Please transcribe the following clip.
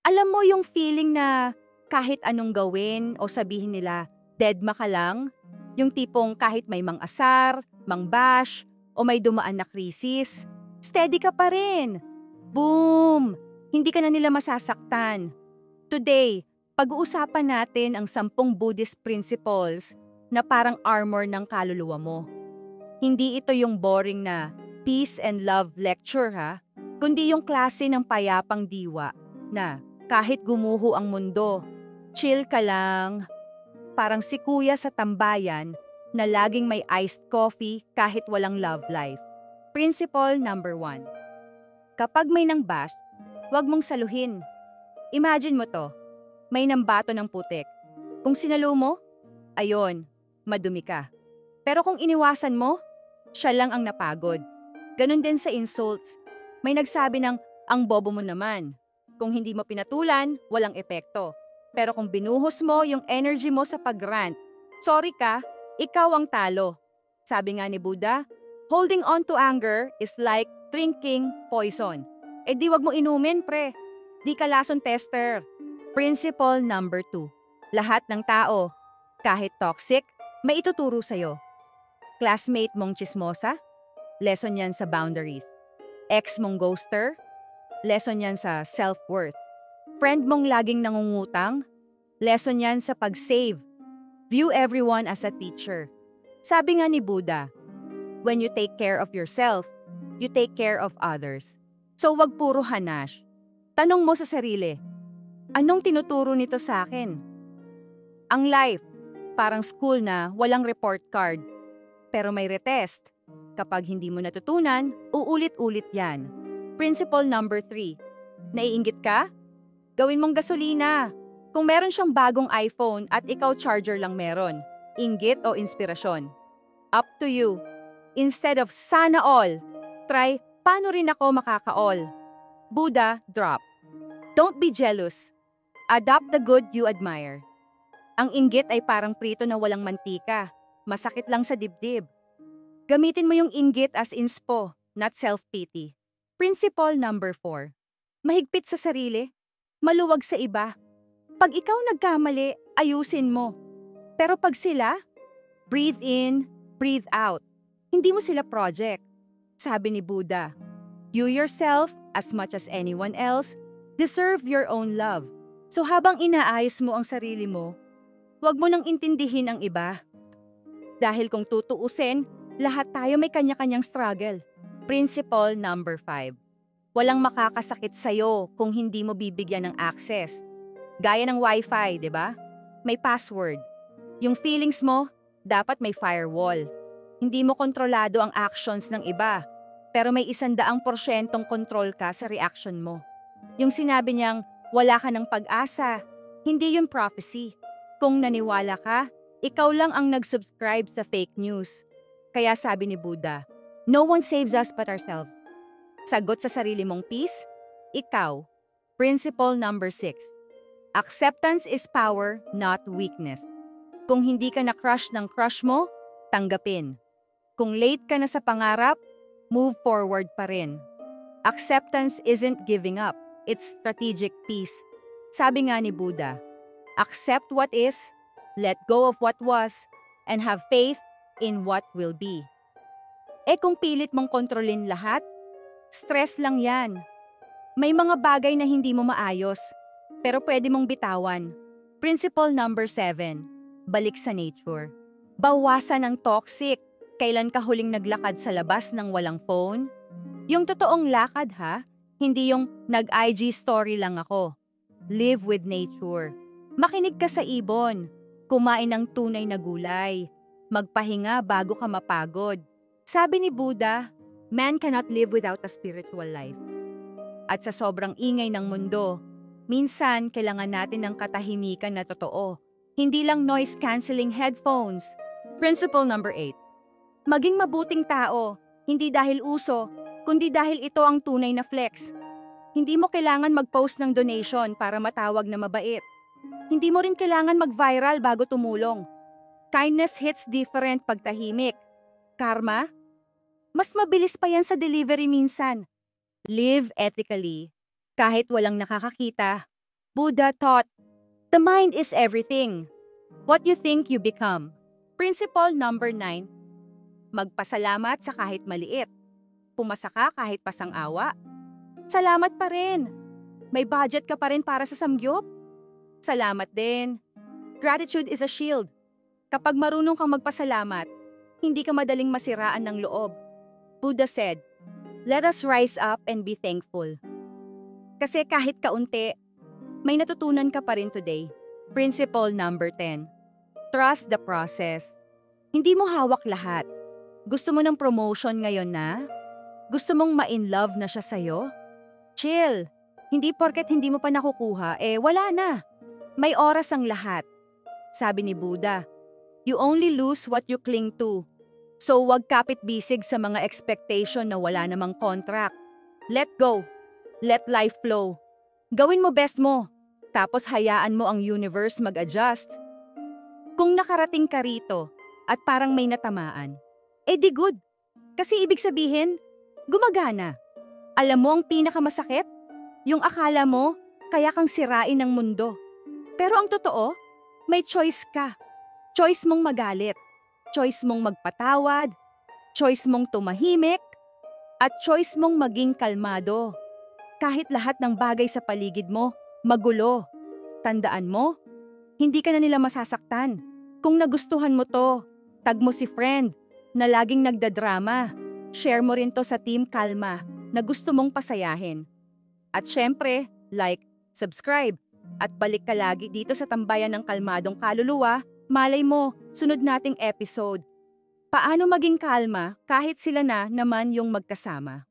Alam mo yung feeling na kahit anong gawin o sabihin nila, deadma ka lang? Yung tipong kahit may mang-asar, mang-bash, o may dumaan na krisis, steady ka pa rin. Boom! Hindi ka na nila masasaktan. Today, pag-uusapan natin ang 10 Buddhist principles na parang armor ng kaluluwa mo. Hindi ito yung boring na peace and love lecture ha, kundi yung klase ng payapang diwa na kahit gumuho ang mundo, chill ka lang. Parang si kuya sa tambayan na laging may iced coffee kahit walang love life. Principle number 1. Kapag may nang-bash, huwag mong saluhin. Imagine mo to, may nambato ng putik. Kung sinalo mo, ayon, madumi ka. Pero kung iniwasan mo, siya lang ang napagod. Ganon din sa insults. May nagsabi ng, ang bobo mo naman. Kung hindi mo pinatulan, walang epekto. Pero kung binuhos mo yung energy mo sa pag-rant, sorry ka, ikaw ang talo. Sabi nga ni Buddha, holding on to anger is like drinking poison. Eh di wag mo inumin, pre. Di ka lason tester. Principle number 2. Lahat ng tao, kahit toxic, may ituturo sa'yo. Classmate mong chismosa, lesson yan sa boundaries. Ex mong ghoster, lesson yan sa self-worth. Friend mong laging nangungutang, lesson yan sa pag-save. View everyone as a teacher. Sabi nga ni Buddha, when you take care of yourself, you take care of others. So wag puro hanash. Tanong mo sa sarili, anong tinuturo nito sa akin? Ang life, parang school na walang report card, pero may retest. Kapag hindi mo natutunan, uulit-ulit yan. Principle number 3. Naiinggit ka? Gawin mong gasolina. Kung meron siyang bagong iPhone at ikaw charger lang meron, inggit o inspirasyon? Up to you. Instead of sana all, try paano rin ako makaka-all. Buddha, drop. Don't be jealous. Adopt the good you admire. Ang inggit ay parang prito na walang mantika. Masakit lang sa dibdib. Gamitin mo yung inggit as inspo, not self-pity. Principle number 4. Mahigpit sa sarili, maluwag sa iba. Pag ikaw nagkamali, ayusin mo. Pero pag sila, breathe in, breathe out. Hindi mo sila project. Sabi ni Buddha, you yourself, as much as anyone else, deserve your own love. So habang inaayos mo ang sarili mo, huwag mo nang intindihin ang iba. Dahil kung tutuusin, lahat tayo may kanya-kanyang struggle. Principle number 5. Walang makakasakit sa'yo kung hindi mo bibigyan ng access. Gaya ng Wi-Fi, di ba? May password. Yung feelings mo, dapat may firewall. Hindi mo kontrolado ang actions ng iba, pero may 100% control ka sa reaction mo. Yung sinabi niyang, wala ka ng pag-asa, hindi yung prophecy. Kung naniwala ka, ikaw lang ang nag-subscribe sa fake news. Kaya sabi ni Buddha, no one saves us but ourselves. Sagot sa sarili mong peace, ikaw. Principle number 6. Acceptance is power, not weakness. Kung hindi ka na-crush ng crush mo, tanggapin. Kung late ka na sa pangarap, move forward pa rin. Acceptance isn't giving up, it's strategic peace. Sabi nga ni Buddha, accept what is, let go of what was, and have faith in what will be. Eh kung pilit mong kontrolin lahat, stress lang yan. May mga bagay na hindi mo maayos, pero pwede mong bitawan. Principle number 7. Balik sa nature. Bawasan ang toxic. Kailan ka huling naglakad sa labas ng walang phone? Yung totoong lakad ha, hindi yung nag-IG story lang ako. Live with nature. Makinig ka sa ibon. Kumain ng tunay na gulay. Magpahinga bago ka mapagod. Sabi ni Buddha, man cannot live without a spiritual life. At sa sobrang ingay ng mundo, minsan kailangan natin ng katahimikan na totoo. Hindi lang noise-canceling headphones. Principle number 8. Maging mabuting tao, hindi dahil uso, kundi dahil ito ang tunay na flex. Hindi mo kailangan mag-post ng donation para matawag na mabait. Hindi mo rin kailangan mag-viral bago tumulong. Kindness hits different pag tahimik. Karma? Mas mabilis pa yan sa delivery minsan. Live ethically. Kahit walang nakakakita, Buddha taught, the mind is everything. What you think, you become. Principle number 9, magpasalamat sa kahit maliit. Pumasa ka kahit pasang-awa. Salamat pa rin. May budget ka pa rin para sa samgyup. Salamat din. Gratitude is a shield. Kapag marunong kang magpasalamat, hindi ka madaling masiraan ng loob. Buddha said, let us rise up and be thankful. Kasi kahit kaunti, may natutunan ka pa rin today. Principle number 10, trust the process. Hindi mo hawak lahat. Gusto mo ng promotion ngayon na? Gusto mong ma-in-love na siya sa'yo? Chill. Hindi porket hindi mo pa nakukuha, wala na. May oras ang lahat. Sabi ni Buddha, you only lose what you cling to. So wag kapit-bisig sa mga expectation na wala namang contract. Let go. Let life flow. Gawin mo best mo. Tapos hayaan mo ang universe mag-adjust. Kung nakarating ka rito at parang may natamaan, di good. Kasi ibig sabihin, gumagana. Alam mo ang pinakamasakit? Yung akala mo, kaya kang sirain ng mundo. Pero ang totoo, may choice ka. Choice mong magalit. Choice mong magpatawad. Choice mong tumahimik. At choice mong maging kalmado. Kahit lahat ng bagay sa paligid mo, magulo. Tandaan mo, hindi ka na nila masasaktan. Kung nagustuhan mo to, tag mo si friend na laging nagdadrama. Share mo rin to sa Team Kalma na gusto mong pasayahin. At syempre, like, subscribe, at balik ka lagi dito sa Tambayan ng Kalmadong Kaluluwa. Malay mo, sunod nating episode. Paano maging kalma kahit sila na naman yung magkasama?